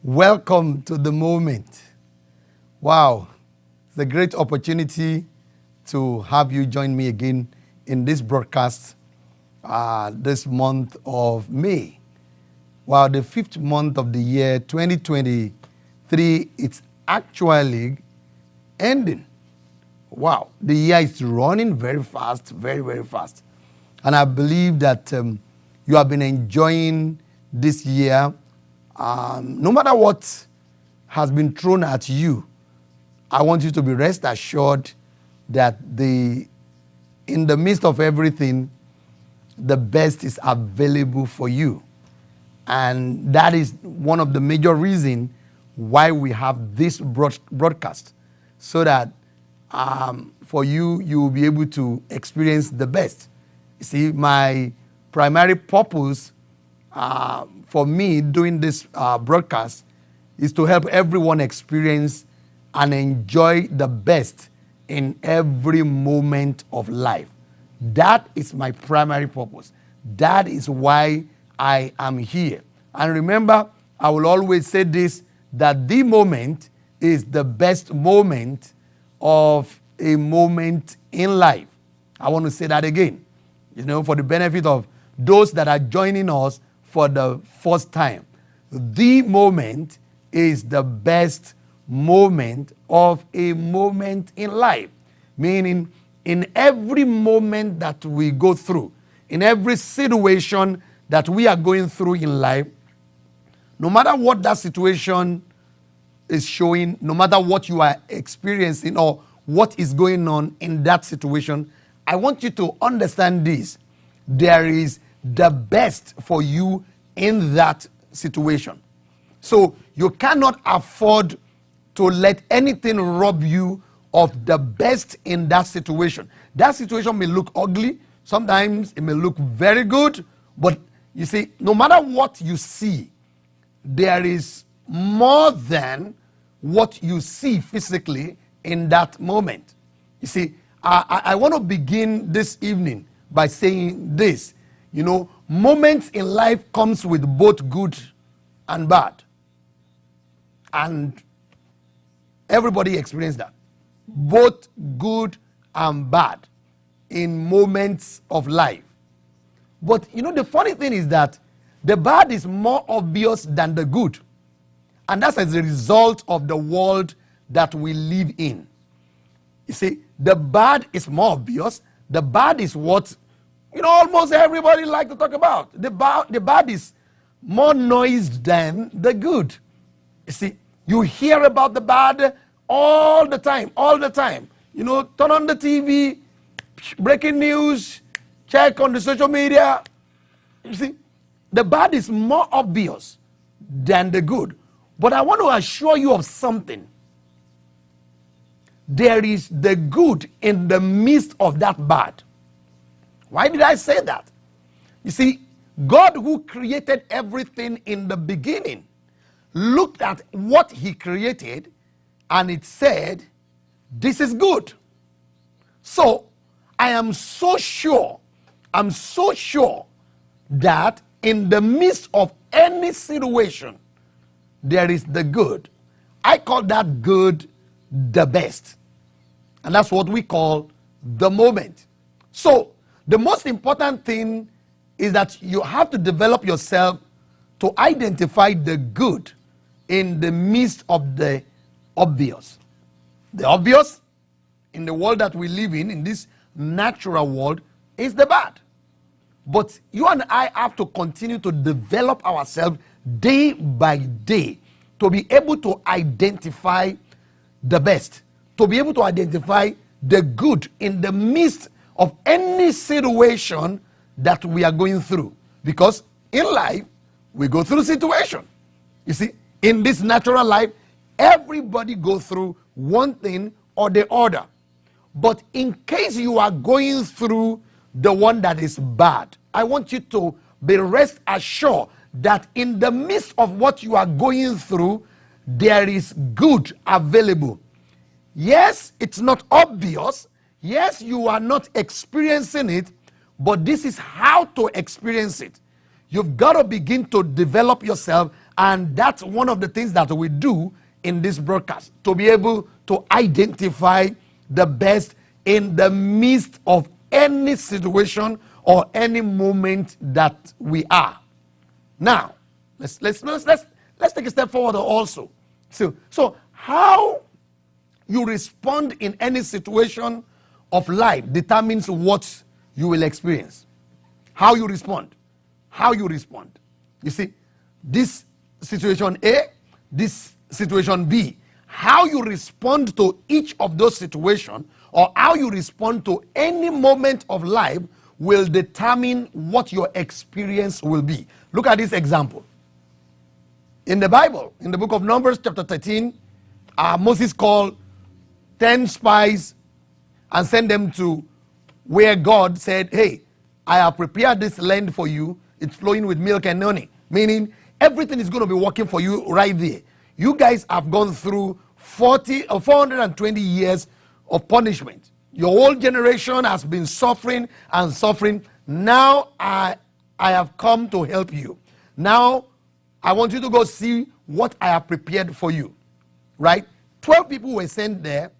Welcome to the moment. Wow, it's a great opportunity to have you join me again in this broadcast this month of May. Wow, the 5th month of the year 2023, it's actually ending. Wow, the year is running very fast, very, very fast. And I believe that you have been enjoying this year. No matter what has been thrown at you, I want you to be rest assured that in the midst of everything, the best is available for you. And that is one of the major reasons why we have this broadcast, so that for you will be able to experience the best. You see, my primary purpose for me doing this broadcast is to help everyone experience and enjoy the best in every moment of life. That is my primary purpose. That is why I am here. And remember, I will always say this, that the moment is the best moment of a moment in life. I want to say that again, for the benefit of those that are joining us for the first time. The moment is the best moment of a moment in life. Meaning, in every moment that we go through, in every situation that we are going through in life, no matter what that situation is showing, no matter what you are experiencing or what is going on in that situation, I want you to understand this. There is the best for you in that situation. So you cannot afford to let anything rob you of the best in that situation. That situation may look ugly. Sometimes it may look very good. But you see, no matter what you see, there is more than what you see physically in that moment. You see, I want to begin this evening by saying this. Moments in life comes with both good and bad. And everybody experiences that. Both good and bad in moments of life. But the funny thing is that the bad is more obvious than the good. And that's as a result of the world that we live in. You see, the bad is more obvious. The bad is what almost everybody like to talk about. The bad is more noised than the good. You see, you hear about the bad all the time. Turn on the TV, breaking news, check on the social media. You see, the bad is more obvious than the good. But I want to assure you of something. There is the good in the midst of that bad. Why did I say that? You see, God, who created everything in the beginning, looked at what he created and it said, this is good. So I am so sure that in the midst of any situation, there is the good. I call that good the best. And that's what we call the moment. So the most important thing is that you have to develop yourself to identify the good in the midst of the obvious. The obvious in the world that we live in this natural world, is the bad. But you and I have to continue to develop ourselves day by day to be able to identify the best, to be able to identify the good in the midst of any situation that we are going through. Because in life, we go through situation. You see, in this natural life, everybody goes through one thing or the other. But in case you are going through the one that is bad, I want you to be rest assured that in the midst of what you are going through, there is good available. Yes, it's not obvious. Yes, you are not experiencing it, but this is how to experience it. You've got to begin to develop yourself And that's one of the things that we do in this broadcast, to be able to identify the best in the midst of any situation or any moment that we are. Now, let's take a step forward also. So how you respond in any situation of life determines what you will experience. How you respond. How you respond. You see, this situation A, this situation B. How you respond to each of those situations, or how you respond to any moment of life, will determine what your experience will be. Look at this example. In the Bible, in the book of Numbers chapter 13, Moses called 10 spies and sent them to where God said, hey, I have prepared this land for you. It's flowing with milk and honey. Meaning everything is going to be working for you right there. You guys have gone through 420 years of punishment. Your whole generation has been suffering and suffering. Now I have come to help you. Now I want you to go see what I have prepared for you. Right? 12 people were sent there.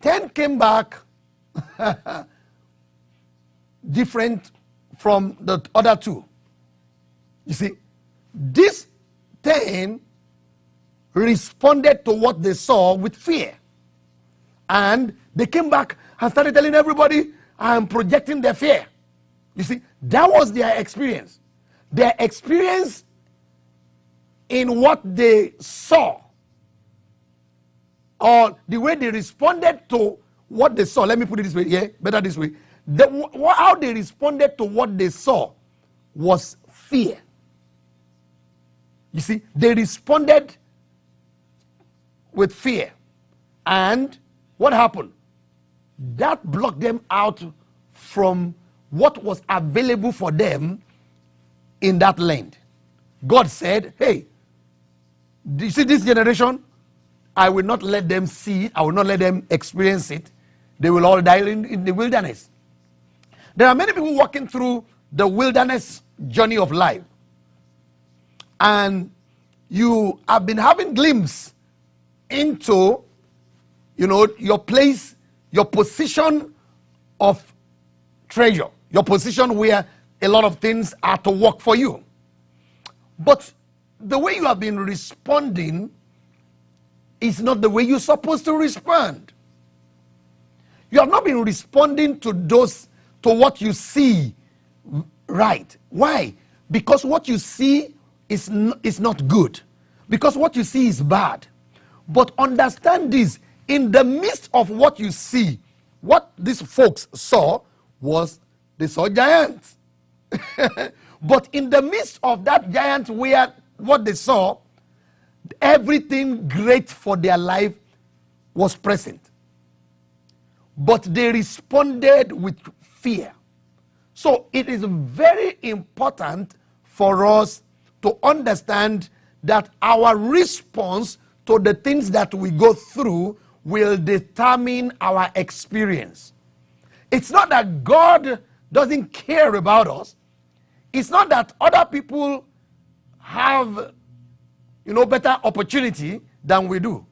10 came back different from the other 2. You see, these 10 responded to what they saw with fear. And they came back and started telling everybody and projecting their fear. You see, that was their experience. Their experience in what they saw, or the way they responded to what they saw. Let me put it this way, yeah, better this way. How they responded to what they saw was fear. You see, they responded with fear. And what happened? That blocked them out from what was available for them in that land. God said, hey, do you see this generation? I will not let them see it. I will not let them experience it. They will all die in the wilderness. There are many people walking through the wilderness journey of life. And you have been having glimpse into, your place, your position of treasure, your position where a lot of things are to work for you. But the way you have been responding is not the way you're supposed to respond. You have not been responding to what you see right. Why? Because what you see is not good. Because what you see is bad. But understand this, in the midst of what you see, what these folks saw was, they saw giants. But in the midst of that giant, where what they saw, everything great for their life was present. But they responded with fear. So it is very important for us to understand that our response to the things that we go through will determine our experience. It's not that God doesn't care about us. It's not that other people have, better opportunity than we do.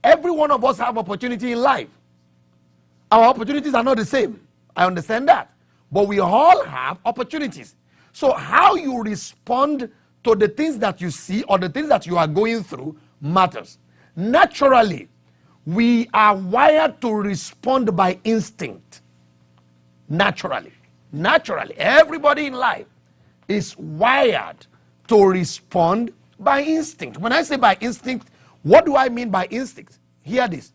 Every one of us have opportunity in life. Our opportunities are not the same. I understand that. But we all have opportunities. So how you respond to the things that you see or the things that you are going through matters. Naturally, we are wired to respond by instinct. Naturally. Everybody in life is wired to respond by instinct. When I say by instinct, what do I mean by instinct? Hear this.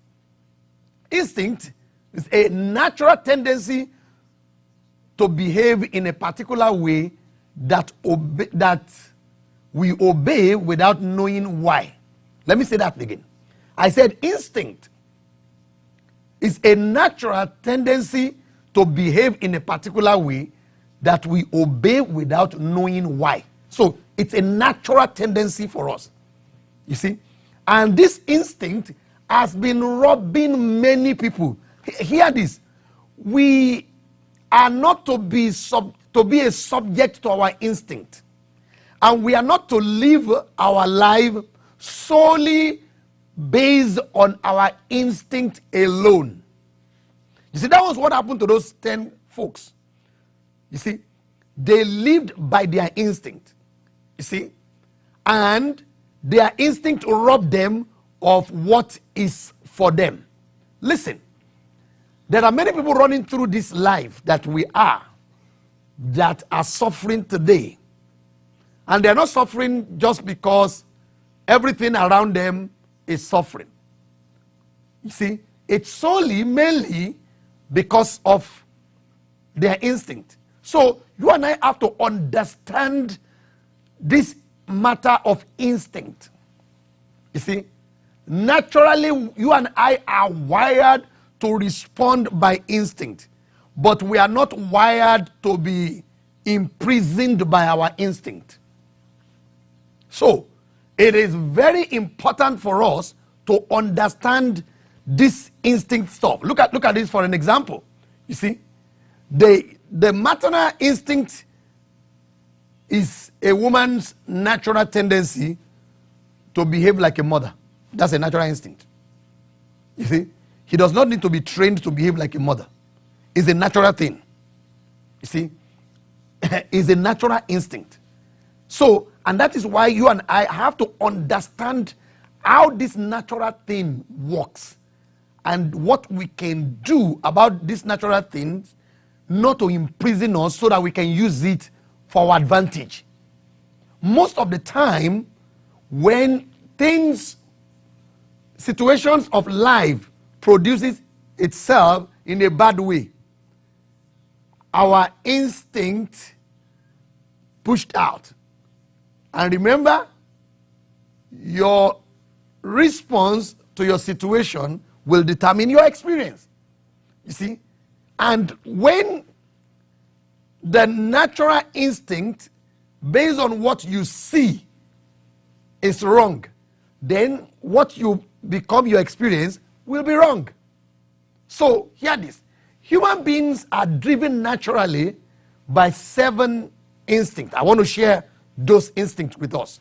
Instinct is a natural tendency to behave in a particular way that we obey without knowing why. Let me say that again. I said instinct is a natural tendency to behave in a particular way that we obey without knowing why. So it's a natural tendency for us. You see? And this instinct has been robbing many people. Hear this. We are not to be a subject to our instinct. And we are not to live our life solely based on our instinct alone. You see, that was what happened to those 10 folks. You see, they lived by their instinct. You see, and their instinct robbed them of what is for them. Listen, there are many people running through this life that we are that are suffering today. And they're not suffering just because everything around them is suffering. You see, it's solely, mainly because of their instinct. So you and I have to understand this matter of instinct. You see, naturally you and I are wired to respond by instinct, but we are not wired to be imprisoned by our instinct. So it is very important for us to understand this instinct stuff. Look at this for an example. You see, the maternal instinct is a woman's natural tendency to behave like a mother. That's a natural instinct. You see, he does not need to be trained to behave like a mother. It's a natural thing. You see, it's a natural instinct. So, and that is why you and I have to understand how this natural thing works and what we can do about these natural things, not to imprison us, so that we can use it for our advantage. Most of the time, when situations of life produces itself in a bad way, our instinct pushed out. And remember, your response to your situation will determine your experience. You see? And when the natural instinct, based on what you see, is wrong, then what you become your experience will be wrong. So, hear this. Human beings are driven naturally by 7 instincts. I want to share those instincts with us.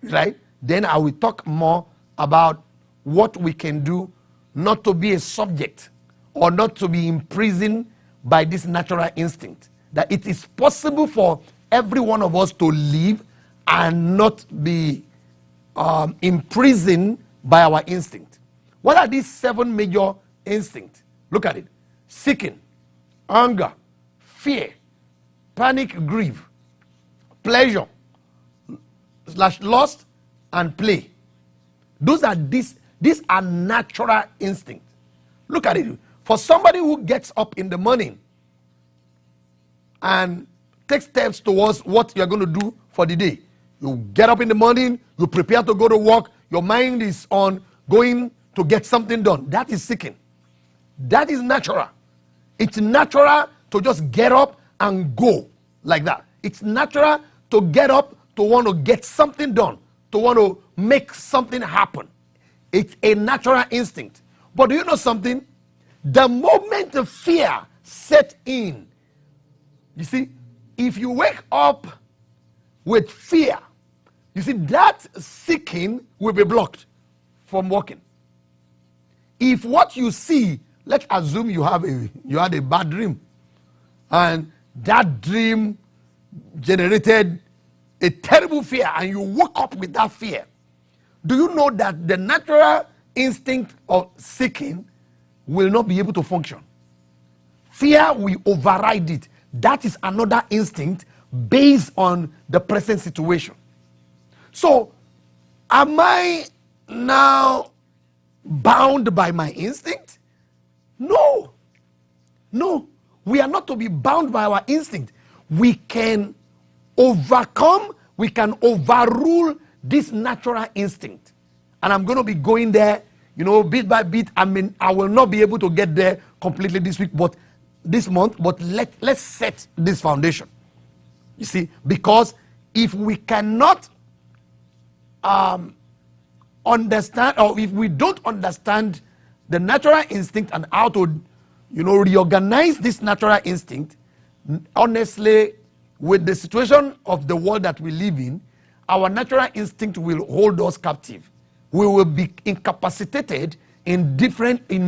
Right? Then I will talk more about what we can do not to be a subject or not to be imprisoned by this natural instinct. That it is possible for every one of us to live and not be imprisoned by our instinct. What are these 7 major instincts? Look at it. Seeking, anger, fear, panic, grief, pleasure, lust, and play. These are natural instincts. Look at it. For somebody who gets up in the morning and takes steps towards what you're going to do for the day, you get up in the morning, you prepare to go to work, your mind is on going to get something done. That is seeking. That is natural. It's natural to just get up and go like that. It's natural to get up, to want to get something done, to want to make something happen. It's a natural instinct. But do you know something? The moment the fear set in, you see, if you wake up with fear, you see, that seeking will be blocked from working. If what you see, let's assume you had a bad dream, and that dream generated a terrible fear, and you woke up with that fear. Do you know that the natural instinct of seeking will not be able to function? Fear will override it. That is another instinct based on the present situation. So, am I now bound by my instinct? No. No. We are not to be bound by our instinct. We can overcome, we can overrule this natural instinct. And I'm going to be going there, bit by bit. I will not be able to get there completely this week, but this month, but let's set this foundation. You see, because if we cannot understand, or if we don't understand the natural instinct and how to, reorganize this natural instinct, honestly, with the situation of the world that we live in, our natural instinct will hold us captive. We will be incapacitated in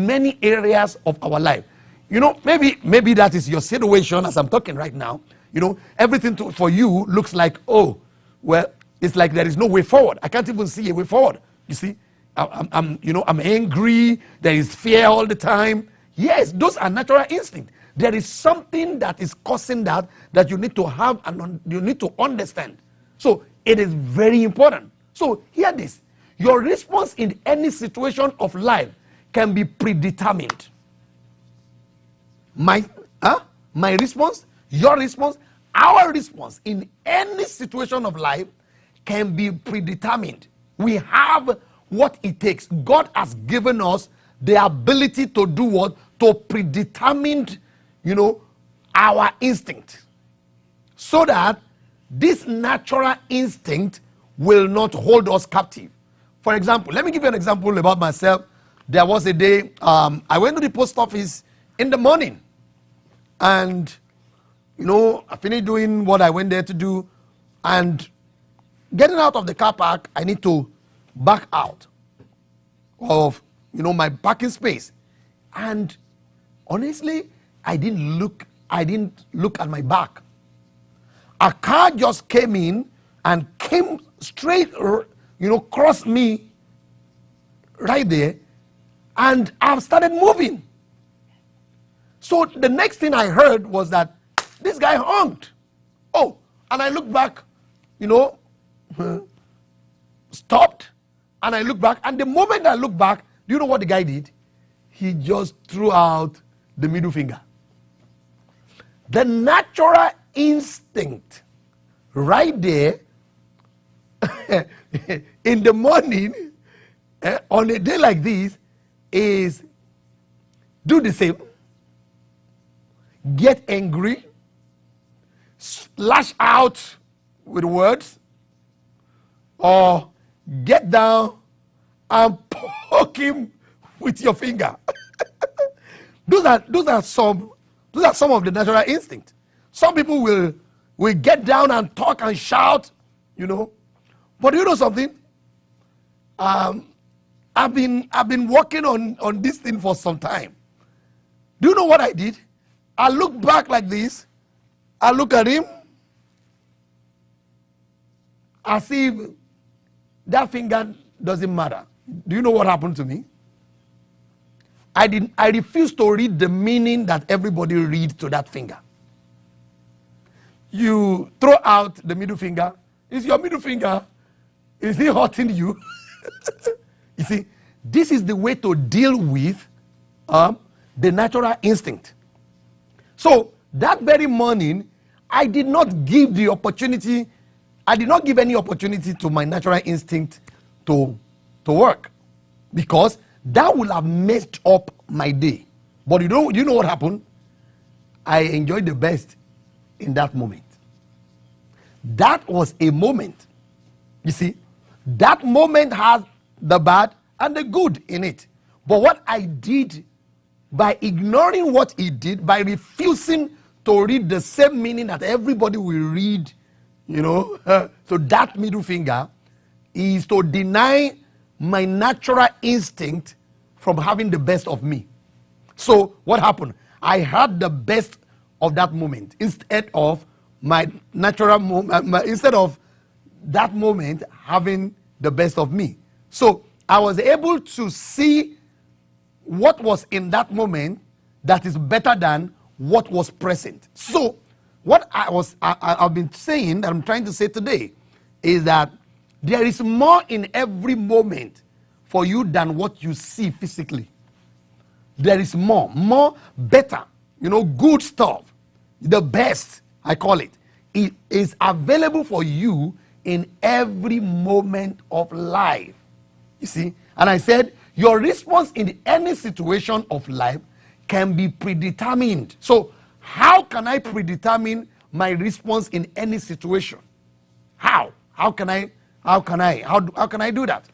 many areas of our life. You know, maybe that is your situation as I'm talking right now. You know, everything for you looks like, oh, well, it's like there is no way forward. I can't even see a way forward. You see, I'm angry. There is fear all the time. Yes, those are natural instincts. There is something that is causing that you need to have and you need to understand. So it is very important. So hear this. Your response in any situation of life can be predetermined. My response, your response, our response in any situation of life can be predetermined. We have what it takes. God has given us the ability to do what? To predetermine, our instinct. So that this natural instinct will not hold us captive. For example, let me give you an example about myself. There was a day, I went to the post office in the morning. And, I finished doing what I went there to do. And getting out of the car park, I need to back out of, my parking space. And honestly, I didn't look at my back. A car just came in and came straight, crossed me right there. And I started moving. So the next thing I heard was that this guy honked. Oh, and I looked back, stopped, and I looked back. And the moment I looked back, do you know what the guy did? He just threw out the middle finger. The natural instinct right there in the morning on a day like this is do the same. Get angry, lash out with words, or get down and poke him with your finger. Those are some of the natural instincts. Some people will get down and talk and shout, But you know something? I've been working on this thing for some time. Do you know what I did? I look back like this. I look at him as if that finger doesn't matter. Do you know what happened to me? I refused to read the meaning that everybody reads to that finger. You throw out the middle finger. Is your middle finger, is it hurting you? You see, this is the way to deal with the natural instinct. So that very morning, I did not give any opportunity to my natural instinct to work, because that would have messed up my day. But you know what happened? I enjoyed the best in that moment. That was a moment. You see, that moment has the bad and the good in it. But what I did, by ignoring what he did, by refusing to read the same meaning that everybody will read, so that middle finger is to deny my natural instinct from having the best of me. So what happened? I had the best of that moment instead of my natural moment, instead of that moment having the best of me. So I was able to see what was in that moment that is better than what was present. So what I've been saying, that I'm trying to say today, is that there is more in every moment for you than what you see physically. There is more, better, good stuff, the best, I call it. It is available for you in every moment of life. You see? And I said, your response in any situation of life can be predetermined. So how can I predetermine my response in any situation? How can I do that?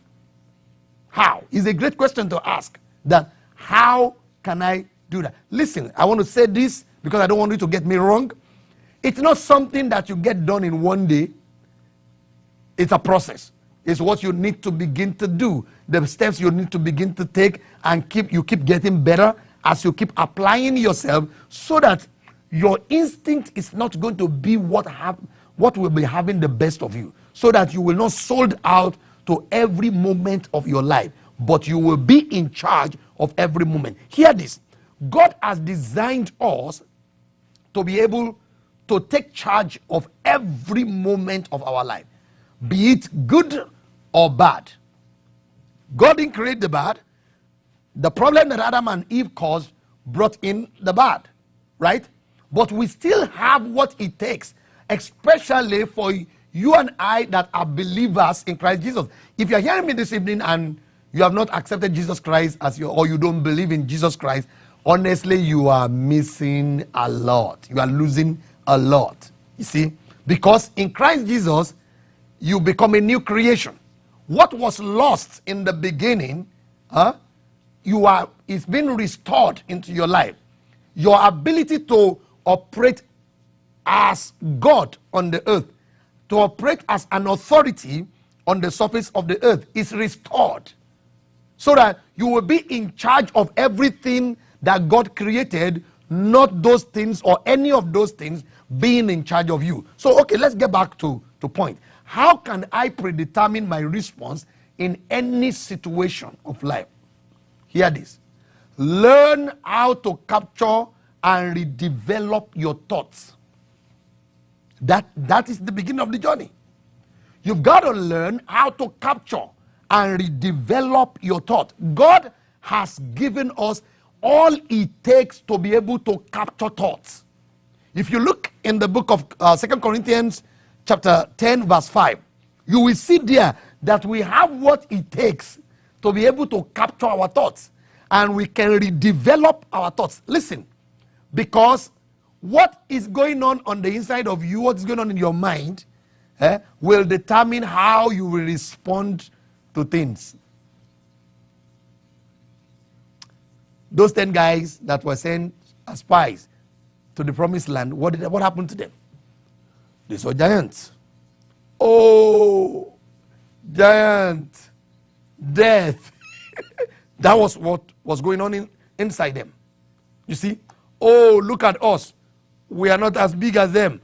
How is a great question to ask. That how can I do that? Listen, I want to say this because I don't want you to get me wrong. It's not something that you get done in one day. It's a process. It's what you need to begin to do. The steps you need to begin to take, and you keep getting better as you keep applying yourself, so that your instinct is not going to be what will be having the best of you. So that you will not sold out to every moment of your life, but you will be in charge of every moment. Hear this. God has designed us to be able to take charge of every moment of our life, be it good or bad. God didn't create the bad. The problem that Adam and Eve caused brought in the bad, right? But we still have what it takes, especially for you and I that are believers in Christ Jesus. If you're hearing me this evening and you have not accepted Jesus Christ or you don't believe in Jesus Christ, honestly, you are missing a lot. You are losing a lot. You see? Because in Christ Jesus, you become a new creation. What was lost in the beginning, it's been restored into your life. Your ability to operate as God on the earth, to operate as an authority on the surface of the earth, is restored, so that you will be in charge of everything that God created, not those things or any of those things being in charge of you. So, okay, let's get back to point. How can I predetermine my response in any situation of life? Hear this. Learn how to capture and redevelop your thoughts. That is the beginning of the journey. You've got to learn how to capture and redevelop your thought. God has given us all it takes to be able to capture thoughts. If you look in the book of 2 Corinthians chapter 10 verse 5, you will see there that we have what it takes to be able to capture our thoughts, and we can redevelop our thoughts. Listen, because what is going on the inside of you, what's going on in your mind, will determine how you will respond to things. Those 10 guys that were sent as spies to the promised land, what happened to them? They saw giants. Oh, giant, death. That was what was going on inside them. You see? Oh, look at us. We are not as big as them.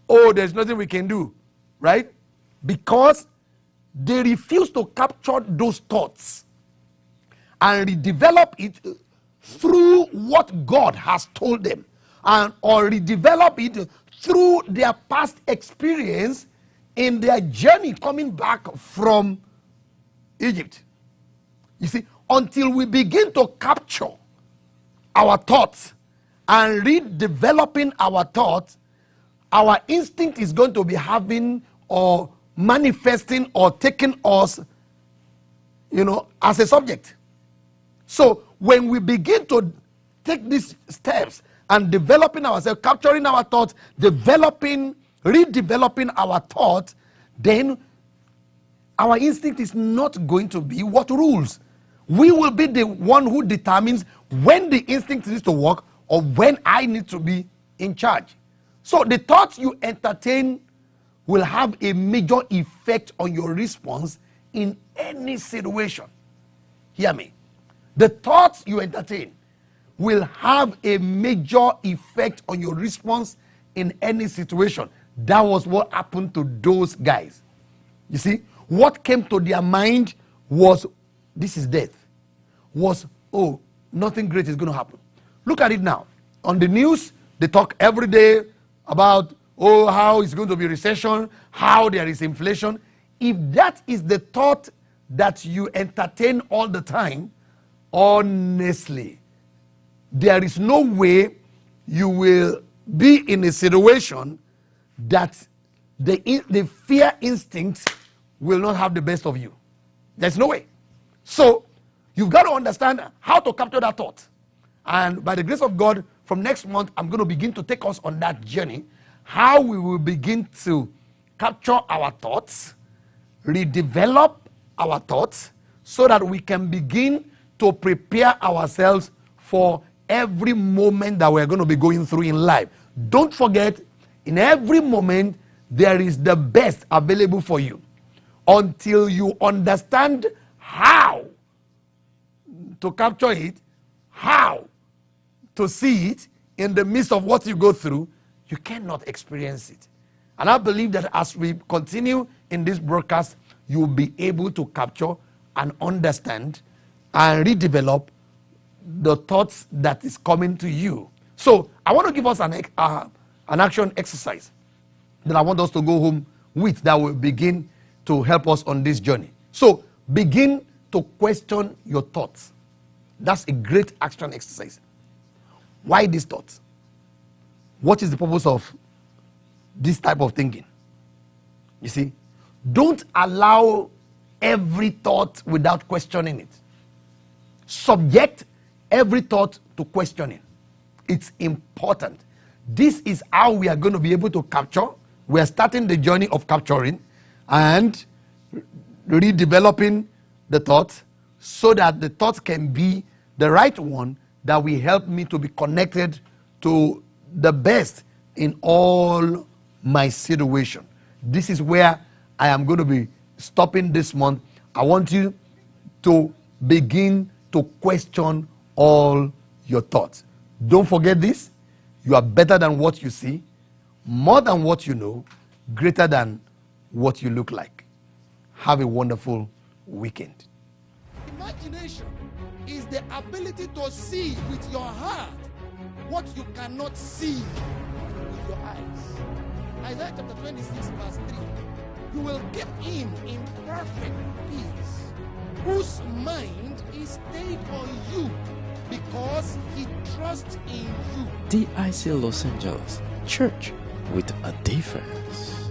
Oh, there's nothing we can do. Right? Because they refuse to capture those thoughts and redevelop it through what God has told them, or redevelop it through their past experience in their journey coming back from Egypt. You see, until we begin to capture our thoughts and redeveloping our thoughts, our instinct is going to be having or manifesting or taking us, as a subject. So when we begin to take these steps and developing ourselves, capturing our thoughts, redeveloping our thoughts, then our instinct is not going to be what rules. We will be the one who determines when the instinct needs to work or when I need to be in charge. So the thoughts you entertain will have a major effect on your response in any situation. Hear me. The thoughts you entertain will have a major effect on your response in any situation. That was what happened to those guys. You see, what came to their mind was, this is death. Was, oh, nothing great is going to happen. Look at it now. On the news, they talk every day about, oh, how it's going to be recession, how there is inflation. If that is the thought that you entertain all the time, honestly, there is no way you will be in a situation that the fear instinct will not have the best of you. There's no way. So you've got to understand how to capture that thought. And by the grace of God, from next month, I'm going to begin to take us on that journey, how we will begin to capture our thoughts, redevelop our thoughts, so that we can begin to prepare ourselves for every moment that we're going to be going through in life. Don't forget, In every moment, there is the best available for you until you understand how to capture it, how to see it in the midst of what you go through. You cannot experience it. And I believe that as we continue in this broadcast, you will be able to capture and understand and redevelop the thoughts that is coming to you. So I want to give us an action exercise that I want us to go home with, that will begin to help us on this journey. So begin to question your thoughts. That's a great action exercise. Why these thoughts? What is the purpose of this type of thinking? You see, don't allow every thought without questioning it. Subject every thought to questioning. It's important. This is how we are going to be able to capture. We are starting the journey of capturing and redeveloping the thought so that the thought can be the right one that will help me to be connected to the best in all my situation. This is where I am going to be stopping this month. I want you to begin to question all your thoughts. Don't forget this. You are better than what you see, more than what you know, greater than what you look like. Have a wonderful weekend. Imagination is the ability to see with your heart what you cannot see with your eyes. Isaiah chapter 26 verse 3. You will keep him in perfect peace, whose mind is stayed on you, because he trusts in you. DIC Los Angeles, church with a difference.